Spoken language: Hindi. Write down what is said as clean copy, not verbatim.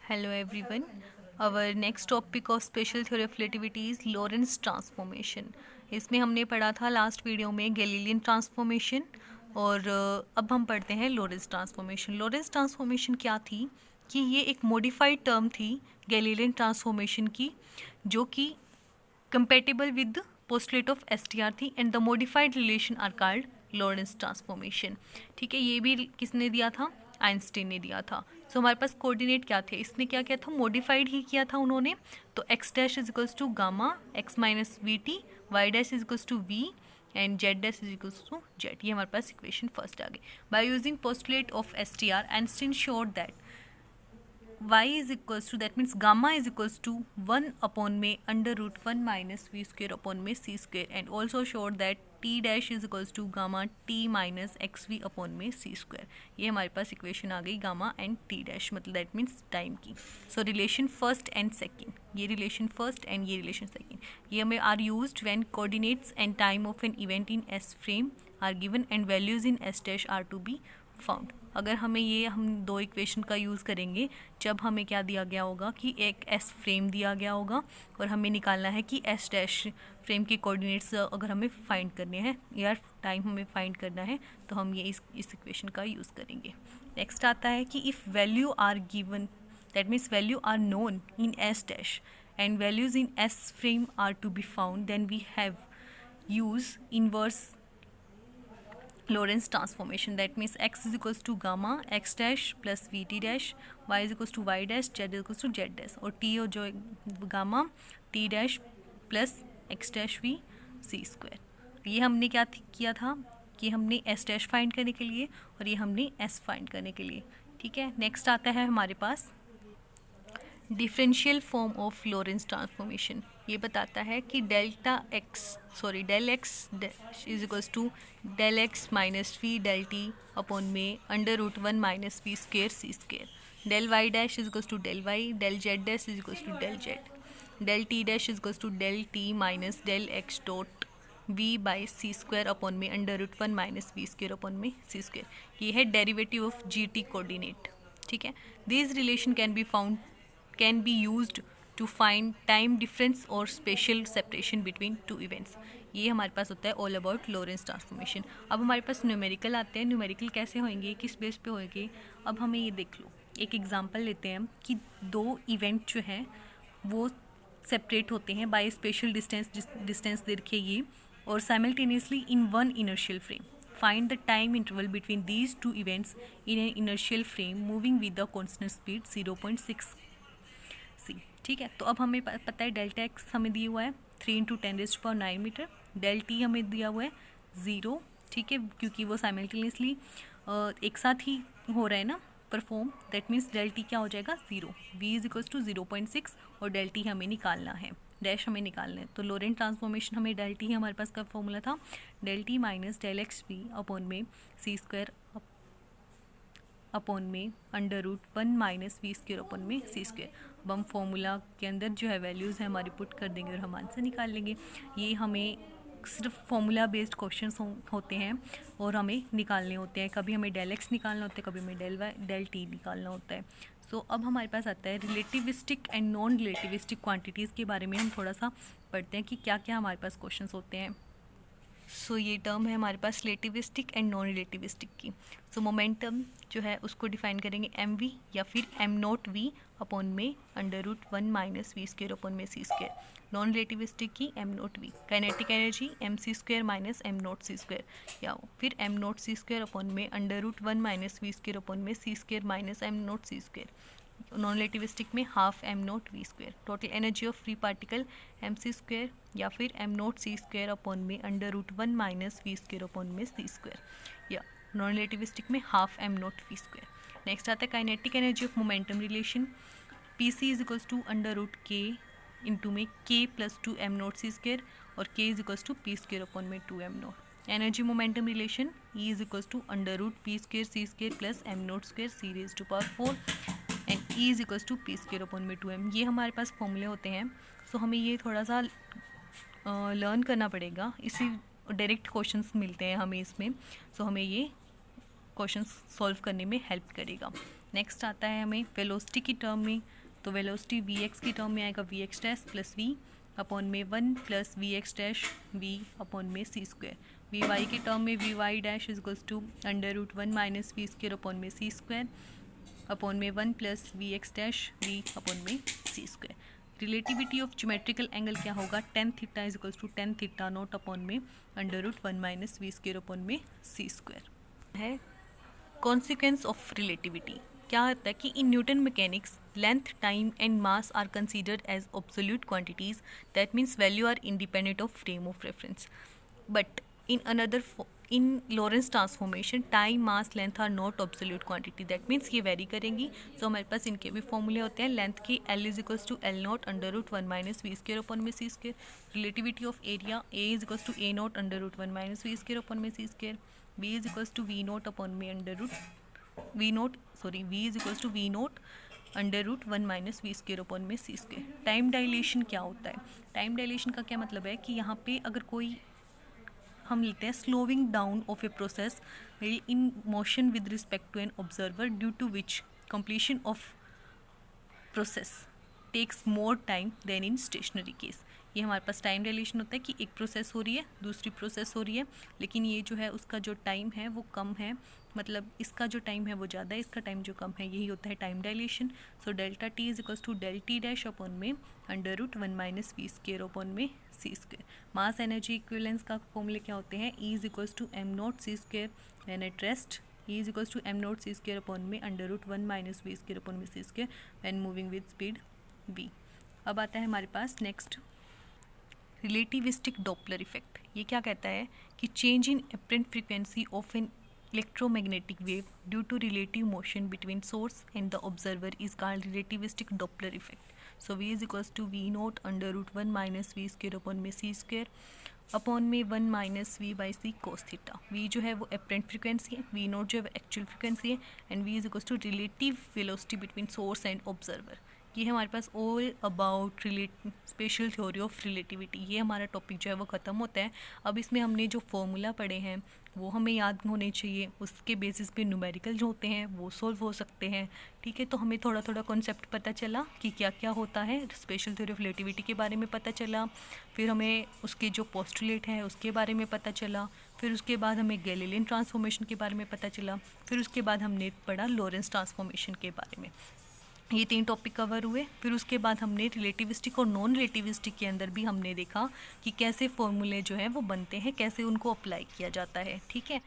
Hello everyone. Our next topic of special theory of relativity is Lorentz transformation. इसमें हमने पढ़ा था लास्ट वीडियो में गैलीलियन ट्रांसफॉर्मेशन और अब हम पढ़ते हैं लोरेंट्ज ट्रांसफॉर्मेशन। लोरेंट्ज ट्रांसफॉर्मेशन क्या थी कि ये एक मॉडिफाइड टर्म थी गैलीलियन ट्रांसफॉर्मेशन की, जो कि compatible with postulate of STR थी and the modified relation are called Lorentz transformation. ठीक है, ये भी किसने दिया था? आइंस्टीन ने दिया था। सो हमारे पास कोऑर्डिनेट क्या थे? इसने क्या किया था? मॉडिफाइड ही किया था उन्होंने। तो x dash is equals to gamma x minus v t, y dash is equals to v and z dash is equals to z. ये हमारे पास इक्वेशन फर्स्ट आ गई। By using postulate of S T R, Einstein showed that y is equals to, that means gamma is equals to 1 upon में under root 1 minus v square upon में c square, and also showed that t dash is equals to gamma t minus xv upon में c square। ये हमारे पास इक्वेशन आ गई गामा एंड t dash, मतलब दैट मीन्स टाइम की। So relation first and second, ये रिलेशन फर्स्ट एंड ये रिलेशन सेकेंड, ये हमें are used when coordinates and time of an event in S frame are given and values in S dash are to be found. अगर हमें ये हम दो इक्वेशन का यूज़ करेंगे जब हमें क्या दिया गया होगा कि एक एस फ्रेम दिया गया होगा और हमें निकालना है कि एस डैश फ्रेम के कोऑर्डिनेट्स अगर हमें फाइंड करने हैं या टाइम हमें फाइंड करना है, तो हम ये इस इक्वेशन का यूज़ करेंगे। नेक्स्ट आता है कि if value are given, that means value are known in S dash and values in S frame are to be found, then we have use inverse Lorentz transformation, that means x is equals to gamma x dash plus vt dash, y is equals to y dash, z is equals to z dash, और t और जो gamma t dash plus x dash v c square। ये हमने क्या किया था कि हमने s dash फाइंड करने के लिए और ये हमने s फाइंड करने के लिए। ठीक है, नेक्स्ट आता है हमारे पास differential form of Lorentz transformation. ये बताता है कि del x is equals to del x minus v del t upon में under root 1 minus v square c square, del y dash is equals to del y, del z dash is equals to del z, del t dash is equals to del t minus del x dot v by c square upon में under root 1 minus v square upon में सी स्क्वेयर। ये है derivative of g t coordinate. ठीक है, this relation can be used to find time difference or spatial separation between two events। ये हमारे पास होता है ऑल अबाउट लॉरेंट्ज ट्रांसफॉर्मेशन। अब हमारे पास न्यूमेरिकल आते हैं। न्यूमेरिकल कैसे होंगे, किस बेस पे होंगे? अब हमें ये देख लो, एक एग्जांपल लेते हैं कि दो इवेंट जो हैं वो सेपरेट होते हैं बाय स्पेशल डिस्टेंस दे रखिए और simultaneously in one inertial frame. Find the time interval between these two events in an inertial frame moving with the constant speed 0.6 c। ठीक है, तो अब हमें पता है डेल्टा एक्स हमें दिया हुआ है 3 × 10⁹ मीटर, डेल टी हमें दिया हुआ है 0। ठीक है, क्योंकि वो साइमल्टेनियसली एक साथ ही हो रहा है ना perform, that means del t क्या हो जाएगा 0, v इज इक्वल्स टू 0.6 और डेल टी हमें निकालना है, डैश हमें निकालना है। तो लॉरेंट ट्रांसफॉर्मेशन हमें डेल टी हमारे पास का फॉर्मूला था del t minus del x v upon में सी स्क्वायर अपॉन में under root 1 minus v square upon में सी स्क्वायर। अब हम फॉर्मूला के अंदर जो है वैल्यूज़ है हमारी पुट कर देंगे और हम आंसर निकाल लेंगे। ये हमें सिर्फ फॉर्मूला बेस्ड क्वेश्चंस होते हैं और हमें निकालने होते हैं। कभी हमें डेल एक्स निकालना होता है, कभी हमें डेल टी निकालना होता है। सो अब हमारे पास आता है relativistic and non relativistic quantities के बारे में हम थोड़ा सा पढ़ते हैं कि क्या क्या हमारे पास क्वेश्चंस होते हैं। सो ये टर्म है हमारे पास रिलेटिविस्टिक एंड नॉन रिलेटिविस्टिक की। सो मोमेंटम जो है उसको डिफाइन करेंगे एम वी या फिर एम नोट वी अपॉन में under root 1 minus v square upon में सी स्क्वेयर। नॉन रिलेटिविस्टिक की m naught v. Kinetic energy m c square minus m naught c square या फिर m naught c square upon में under root 1 minus v square upon में c square minus m naught c square. Non relativistic में half m naught v square. Total energy of free particle m c square या फिर m naught c square upon में under root 1 minus v square upon में सी स्क्वेयर या नॉन रिलेटिविस्टिक में half m naught v square. Next आता है kinetic energy of momentum relation p c is equals to under root K into में K plus 2 m naught c square और K is equals to p square upon में 2 m naught. Energy momentum relation E is equals to under root p square c square plus m naught square c raise to power 4 and E is equals to p square upon में 2m। ये हमारे पास फॉर्मूले होते हैं। सो हमें ये थोड़ा सा लर्न करना पड़ेगा, इसी डायरेक्ट क्वेश्चंस मिलते हैं हमें इसमें। सो हमें ये क्वेश्चंस सॉल्व करने में हेल्प करेगा। नेक्स्ट आता है हमें वेलोसिटी की टर्म में, तो वेलोसिटी वी एक्स की टर्म में आएगा v x dash plus v upon में 1 plus v x dash v upon में सी स्क्वायर। वी वाई की टर्म में v y dash is equals to √1 minus v square upon में सी स्क्वायर अपॉन में 1 plus v x dash v upon में c square. Relativity of geometrical angle क्या होगा, tan theta is equals to tan theta not upon में √1 माइनस वी स्क्वायर अपॉन में सी स्क्वायर है। कॉन्सिक्वेंस ऑफ रिलेटिविटी क्या होता है कि in Newton mechanics length, time and mass are considered as absolute quantities, that means value are independent of frame of reference, but in Lorentz transformation time, mass, length are not absolute quantity, that means ये वेरी करेंगी। सो हमारे पास इनके भी फॉर्मूले होते हैं। लेंथ के L is equals to L not √1 minus v square upon में c square. Relativity of area A is equals to A not √1 minus v square upon में c square. B is equals to V not upon में V is equals to V not √1 minus v square upon में सी स्क्वायर। टाइम डायलेशन क्या होता है, टाइम डायलेशन का क्या मतलब है कि यहाँ पे अगर कोई हम लेते हैं slowing down of a process in motion with respect to an observer due to which completion of process takes more time than in stationary case. ये हमारे पास टाइम डायलेशन होता है कि एक प्रोसेस हो रही है, दूसरी प्रोसेस हो रही है, लेकिन ये जो है उसका जो टाइम है वो कम है, मतलब इसका जो टाइम है वो ज़्यादा है, इसका टाइम जो कम है, यही होता है time dilation. So delta t is equals to del t dash upon में √1 माइनस वी स्क्वायर अपॉन में c square. Mass energy equivalence का फॉर्मूले क्या होते हैं, E is equals to m not c square when at rest, E is equals to m not c square upon में √1 माइनस वी स्क्वायर अपॉन में c square when moving with speed v। अब आता है हमारे पास नेक्स्ट रिलेटिविस्टिक डॉपलर इफेक्ट। ये क्या कहता है कि change in apparent frequency of an electromagnetic wave due to relative motion between source and the observer is called relativistic Doppler effect. So V is equals to V naught √1 minus V square upon में C square अपॉन में 1 minus V by C cos theta. V जो है वो एपरेंट फ्रीक्वेंसी है, V नोट जो है एक्चुअल फ्रीक्वेंसी है, and V is equals to relative velocity between source and observer. ये हमारे पास all about special theory of relativity, ये हमारा टॉपिक जो है वो ख़त्म होता है। अब इसमें हमने जो फॉर्मूला पढ़े हैं वो हमें याद होने चाहिए, उसके बेसिस पे न्यूमेरिकल जो होते हैं वो सॉल्व हो सकते हैं। ठीक है, तो हमें थोड़ा थोड़ा कॉन्सेप्ट पता चला कि क्या क्या होता है, स्पेशल थ्योरी ऑफ रिलेटिविटी के बारे में पता चला, फिर हमें उसके जो पोस्टुलेट है उसके बारे में पता चला, फिर उसके बाद हमें गैलीलियन ट्रांसफॉर्मेशन के बारे में पता चला, फिर उसके बाद हमने पढ़ा लॉरेंस ट्रांसफॉर्मेशन के बारे में। ये 3 टॉपिक कवर हुए। फिर उसके बाद हमने रिलेटिविस्टिक और नॉन रिलेटिविस्टिक के अंदर भी हमने देखा कि कैसे फॉर्मूले जो हैं वो बनते हैं, कैसे उनको अप्लाई किया जाता है। ठीक है।